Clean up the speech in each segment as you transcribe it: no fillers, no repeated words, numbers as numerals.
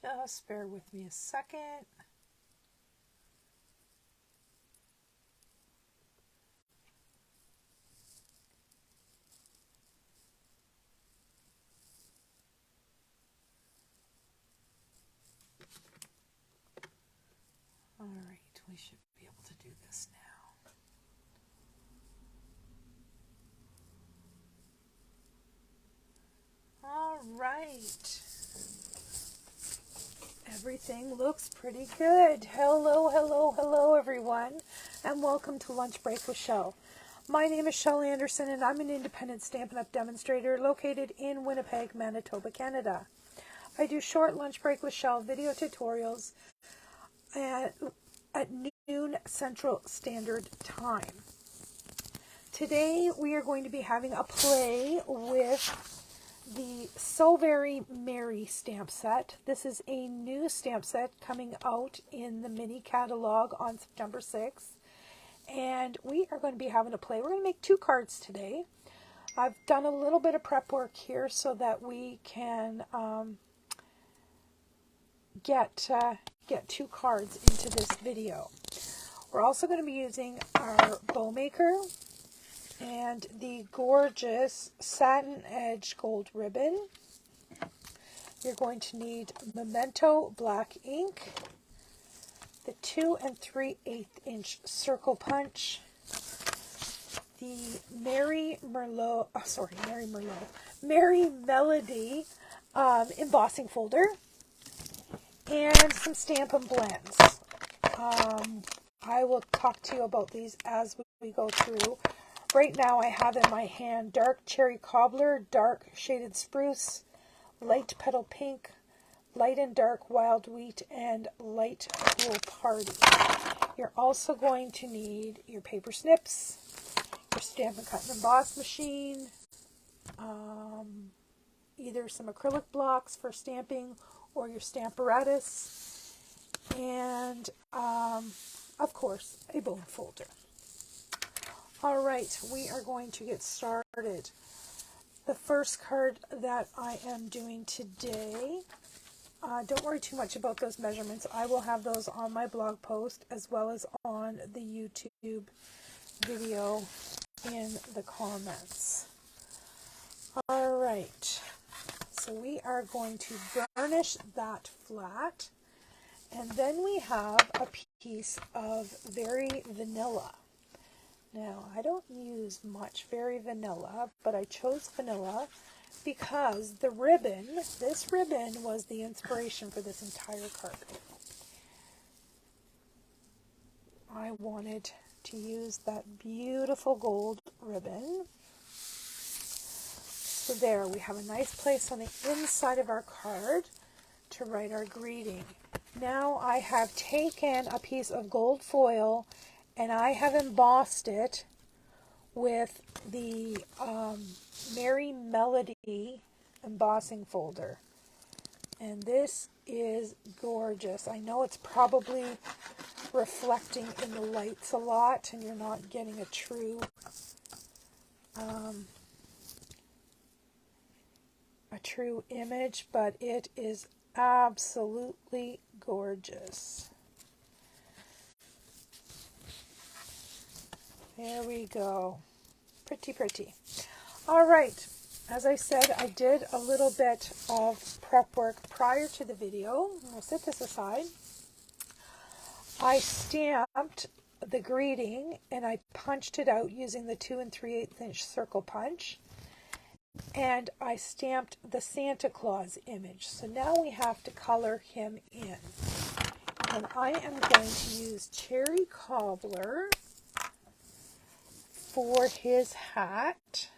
Just bear with me a second. All right, we should be able to do this now. All right. Everything looks pretty good. Hello, hello, hello, everyone, and welcome to Lunch Break with Shel. My name is Shel Anderson, and I'm an independent Stampin' Up! Demonstrator located in Winnipeg, Manitoba, Canada. I do short Lunch Break with Shel video tutorials at noon Central Standard Time. Today we are going to be having a play with the So Very Merry stamp set. This is a new stamp set coming out in the mini catalog on September 6th. And we are going to be having a play. We're going to make 2 cards today. I've done a little bit of prep work here so that we can get 2 cards into this video. We're also going to be using our bow maker and the gorgeous satin edge gold ribbon. You're going to need Memento black ink, the 2 3/8 inch circle punch, the Merry Melody embossing folder, and some Stampin' blends. I will talk to you about these as we go through. Right now I have in my hand dark cherry cobbler, dark shaded spruce, light petal pink, light and dark wild wheat, and light cool party. You're also going to need your paper snips, your Stampin' Cut and Emboss machine, either some acrylic blocks for stamping or your Stamparatus, and of course a bone folder. Alright, we are going to get started. The first card that I am doing today, don't worry too much about those measurements. I will have those on my blog post as well as on the YouTube video in the comments. Alright, so we are going to burnish that flat, and then we have a piece of Very Vanilla. Now, I don't use much Very Vanilla, but I chose vanilla because the ribbon, this ribbon was the inspiration for this entire card. I wanted to use that beautiful gold ribbon. So there, we have a nice place on the inside of our card to write our greeting. Now I have taken a piece of gold foil and I have embossed it with the Merry Melody embossing folder. And this is gorgeous. I know it's probably reflecting in the lights a lot and you're not getting a true image, but it is absolutely gorgeous. There we go. Pretty, pretty. All right. As I said, I did a little bit of prep work prior to the video. I'll set this aside. I stamped the greeting and I punched it out using the 2 3/8 inch circle punch. And I stamped the Santa Claus image. So now we have to color him in. And I am going to use cherry cobbler for his hat.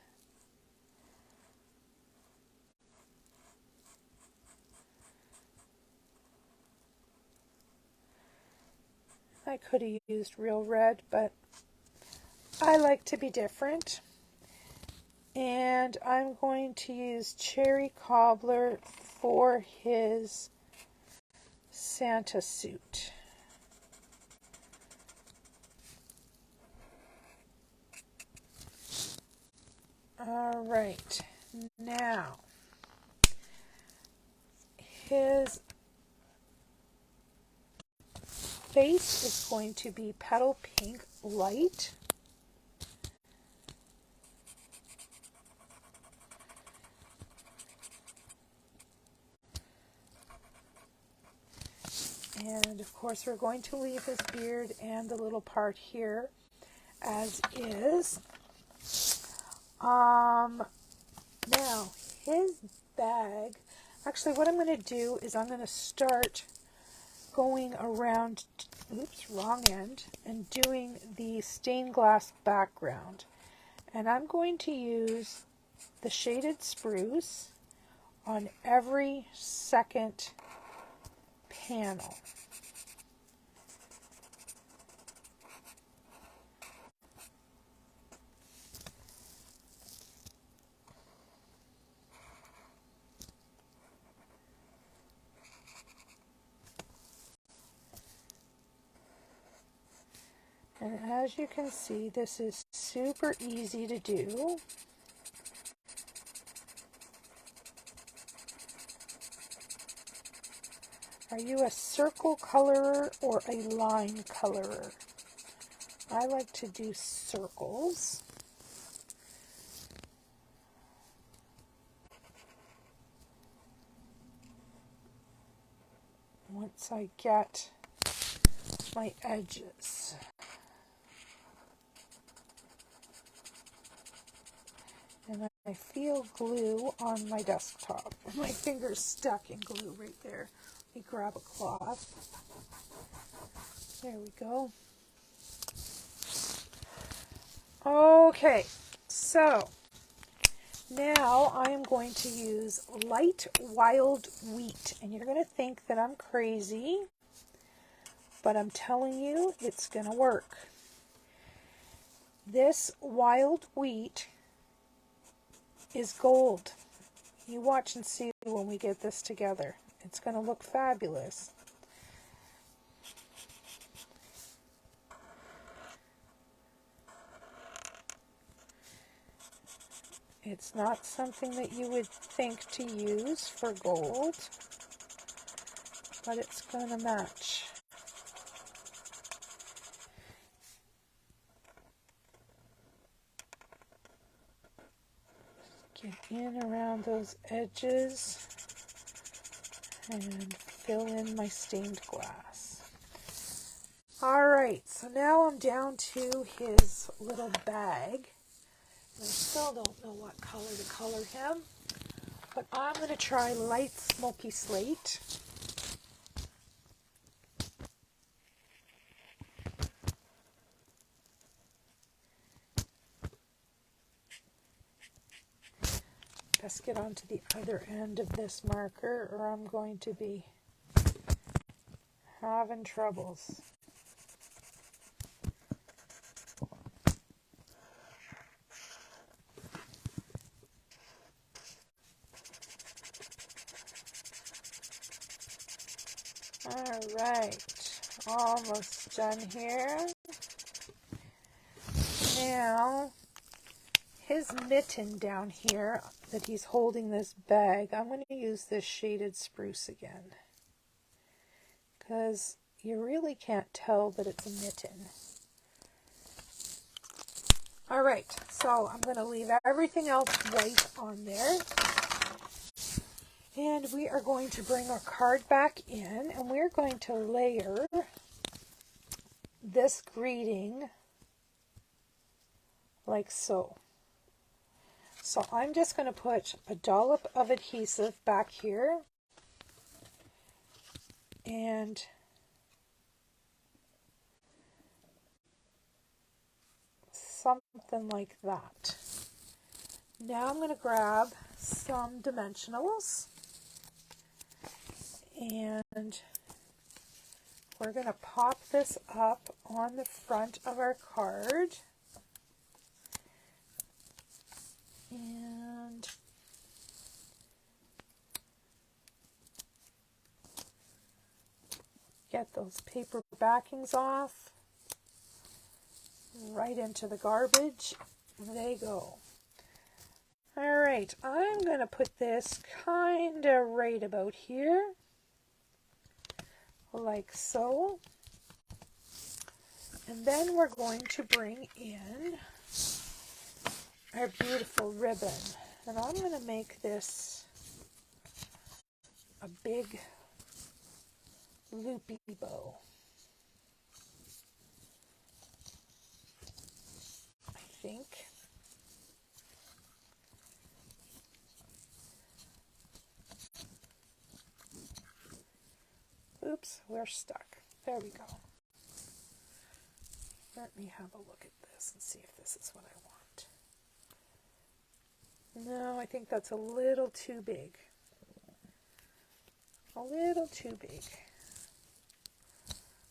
I could have used real red, but I like to be different. And I'm going to use cherry cobbler for his Santa suit. All right, now his face is going to be Petal Pink Light. And of course we're going to leave his beard and the little part here as is. Now his bag, actually what I'm going to do is I'm going to start going around, oops, wrong end, and doing the stained glass background. And I'm going to use the shaded spruce on every second panel. And as you can see, this is super easy to do. Are you a circle colorer or a line colorer? I like to do circles. Once I get my edges. And I feel glue on my desktop. My finger's stuck in glue right there. Let me grab a cloth. There we go. Okay, so now I am going to use light wild wheat. And you're going to think that I'm crazy, but I'm telling you it's going to work. This wild wheat is gold. You watch and see when we get this together. It's going to look fabulous. It's not something that you would think to use for gold, but it's going to match. Get in around those edges and fill in my stained glass. Alright, so now I'm down to his little bag. I still don't know what color to color him, but I'm going to try light smoky slate. Let's get onto the other end of this marker or I'm going to be having troubles. Alright, almost done here. Now, his mitten down here that he's holding this bag, I'm going to use this shaded spruce again. Because you really can't tell that it's a mitten. Alright, so I'm going to leave everything else white on there. And we are going to bring our card back in and we're going to layer this greeting like so. So I'm just going to put a dollop of adhesive back here and something like that. Now I'm going to grab some dimensionals and we're going to pop this up on the front of our card. And get those paper backings off. Right into the garbage. They go. Alright, I'm going to put this kind of right about here. Like so. And then we're going to bring in our beautiful ribbon. And I'm going to make this a big loopy bow. I think. Oops, we're stuck. There we go. Let me have a look at this and see if this is what I want. No, I think that's a little too big. A little too big.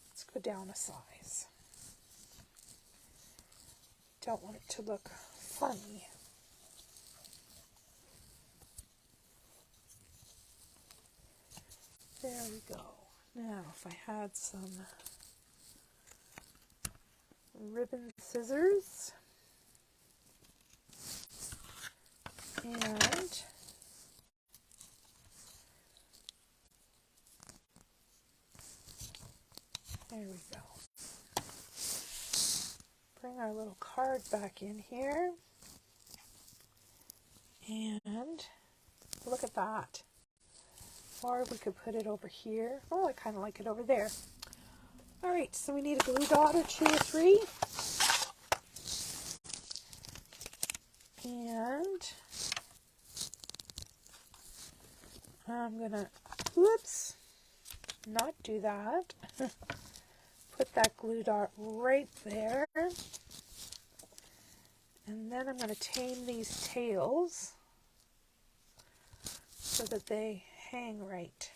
Let's go down a size. Don't want it to look funny. There we go. Now, if I had some ribbon scissors and there we go. Bring our little card back in here and look at that. Or we could put it over here. Oh, I kind of like it over there. All right, so we need a glue dot or 2 or 3. And I'm going to, whoops, not do that. Put that glue dot right there. And then I'm going to tame these tails so that they hang right.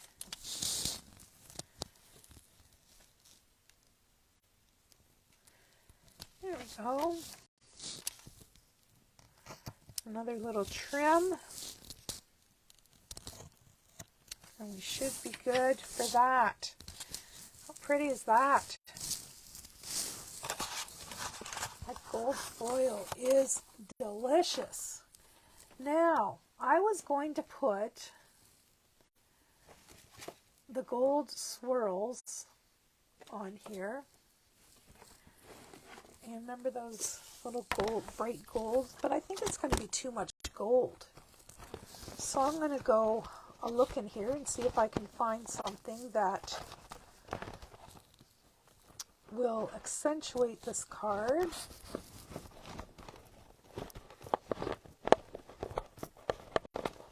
There we go. Another little trim. And we should be good for that. How pretty is that? That gold foil is delicious. Now, I was going to put the gold swirls on here. And remember those little gold, bright golds? But I think it's going to be too much gold. So I'm going to go a look in here and see if I can find something that will accentuate this card.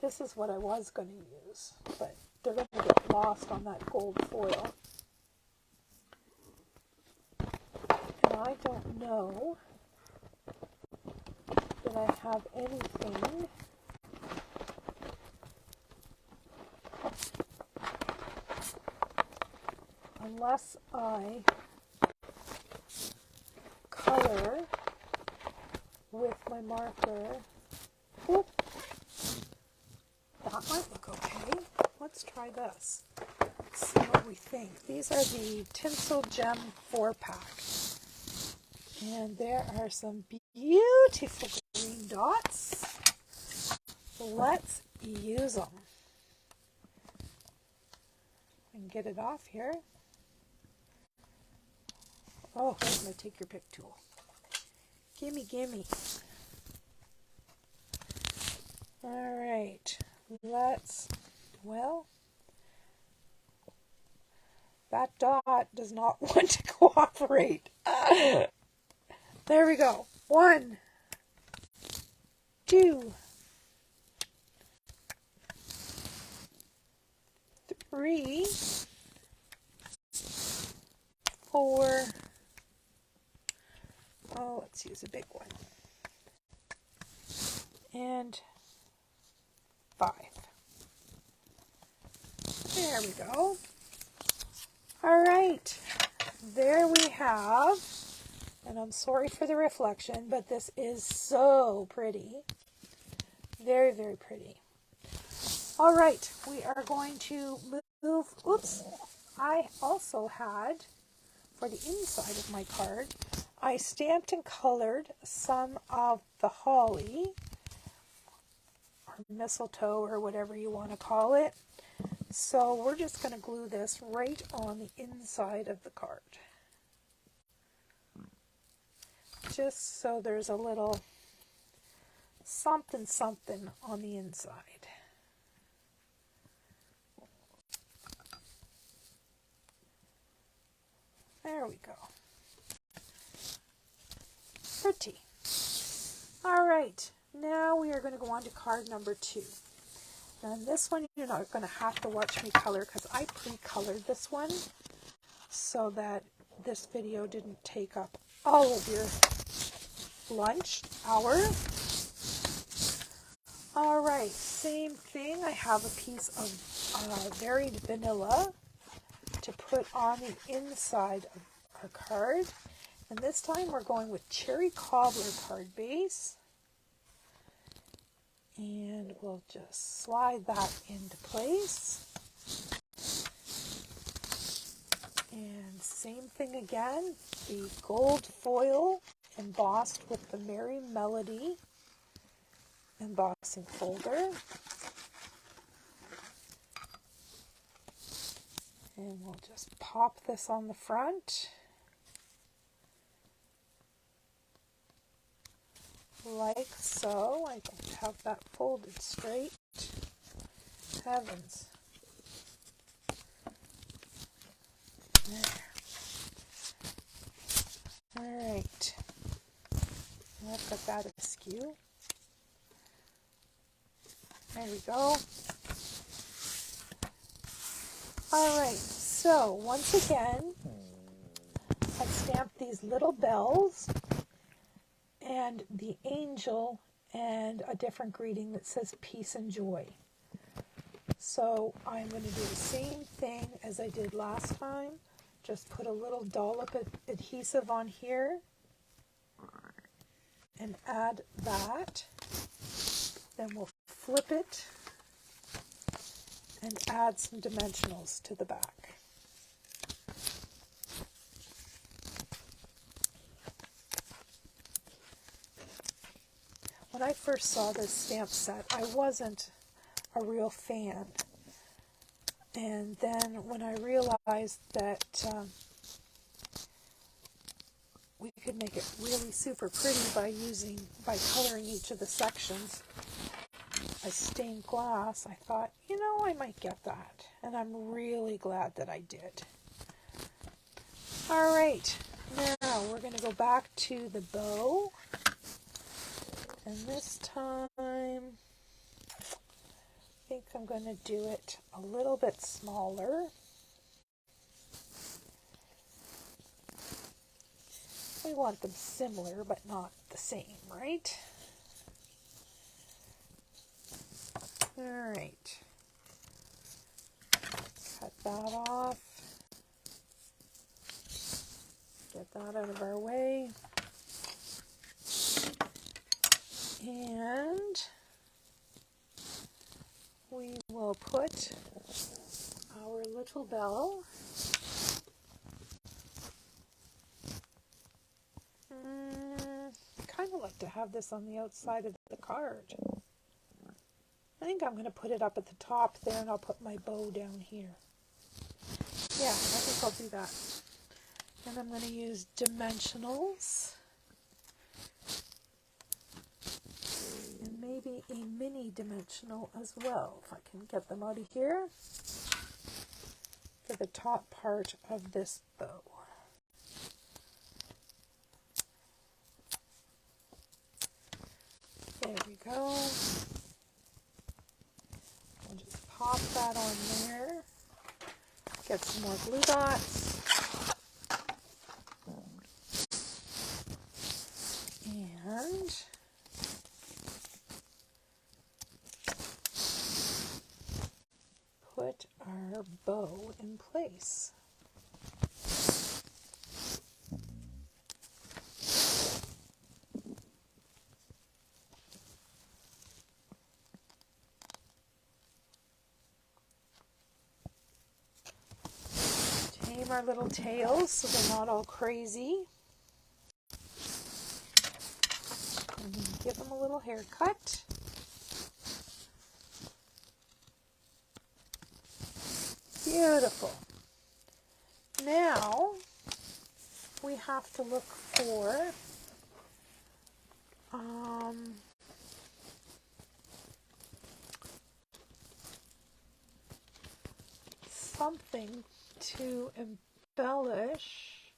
This is what I was going to use, but they're going to get lost on that gold foil. And I don't know that I have anything unless I color with my marker. Whoop. That might look okay. Let's try this. See what we think. These are the Tinsel Gem 4-pack. And there are some beautiful green dots. Let's use them. And get it off here. Oh, I'm going to take your pick tool. Gimme, gimme. All right. Let's, well, that dot does not want to cooperate. There we go. 1, 2, 3, 4. Oh, let's use a big one. And 5. There we go. All right. There we have, and I'm sorry for the reflection, but this is so pretty. Very, very pretty. All right. We are going to move. Oops. I also had, for the inside of my card, I stamped and colored some of the holly, or mistletoe, or whatever you want to call it. So we're just going to glue this right on the inside of the card. just so there's a little something something on the inside. There we go. Pretty. All right, now we are going to go on to card number 2. And this one you're not going to have to watch me color because I pre-colored this one so that this video didn't take up all of your lunch hour. All right, same thing. I have a piece of varied vanilla to put on the inside of our card. And this time we're going with Cherry Cobbler card base. And we'll just slide that into place. And same thing again, the gold foil embossed with the Merry Melody embossing folder. And we'll just pop this on the front. Like so. I don't have that folded straight. Heavens. There. Alright. I've got that askew. There we go. Alright, so once again, I've stamped these little bells and the angel and a different greeting that says peace and joy. So I'm going to do the same thing as I did last time. Just put a little dollop of adhesive on here and add that. Then we'll flip it and add some dimensionals to the back. When I first saw this stamp set, I wasn't a real fan. And then when I realized that we could make it really super pretty by coloring each of the sections as stained glass, I thought, you know, I might get that. And I'm really glad that I did. All right, now we're going to go back to the bow. And this time, I think I'm going to do it a little bit smaller. We want them similar, but not the same, right? All right. Cut that off. Get that out of our way. And we will put our little bell kind of like to have this on the outside of the card. I think I'm going to put it up at the top there, and I'll put my bow down here. Yeah, I think I'll do that. And I'm going to use dimensionals. And maybe a mini dimensional as well, if I can get them out of here, for the top part of this bow. There we go. I'll just pop that on there. Get some more glue dots. And put our bow in place. Tame our little tails so they're not all crazy. And give them a little haircut. Beautiful. Now we have to look for something to embellish.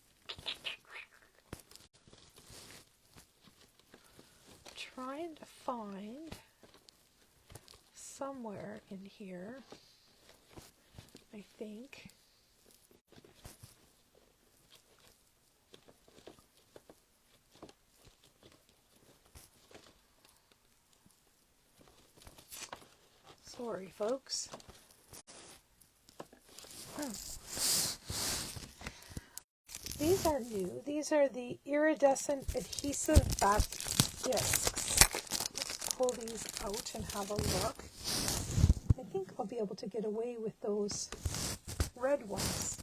Trying to find somewhere in here, I think. Sorry, folks. These are new. These are the iridescent adhesive back discs. Let's pull these out and have a look. I think I'll be able to get away with those red ones.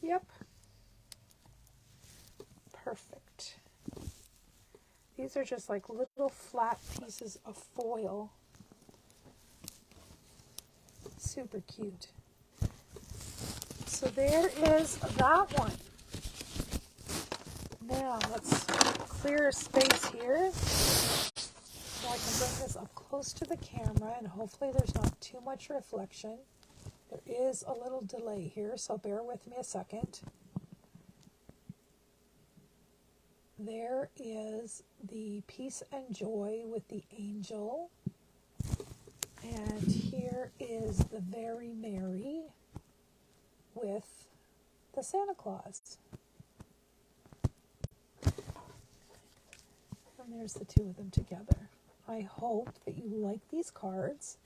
Yep. Perfect. These are just like little flat pieces of foil. Super cute. So there is that one. Now let's clear a space here so I can bring this up close to the camera, and hopefully there's not too much reflection. There is a little delay here, so bear with me a second. There is the Peace and Joy with the angel. And here is the Very Merry with the Santa Claus. And there's the two of them together. I hope that you like these cards.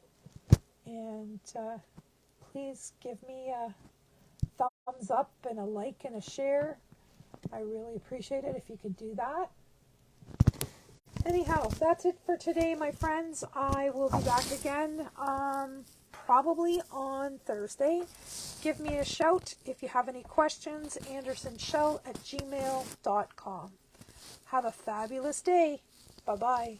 And please give me a thumbs up and a like and a share. I really appreciate it if you could do that. Anyhow, that's it for today, my friends. I will be back again probably on Thursday. Give me a shout if you have any questions. AndersonShell@gmail.com. Have a fabulous day. Bye-bye.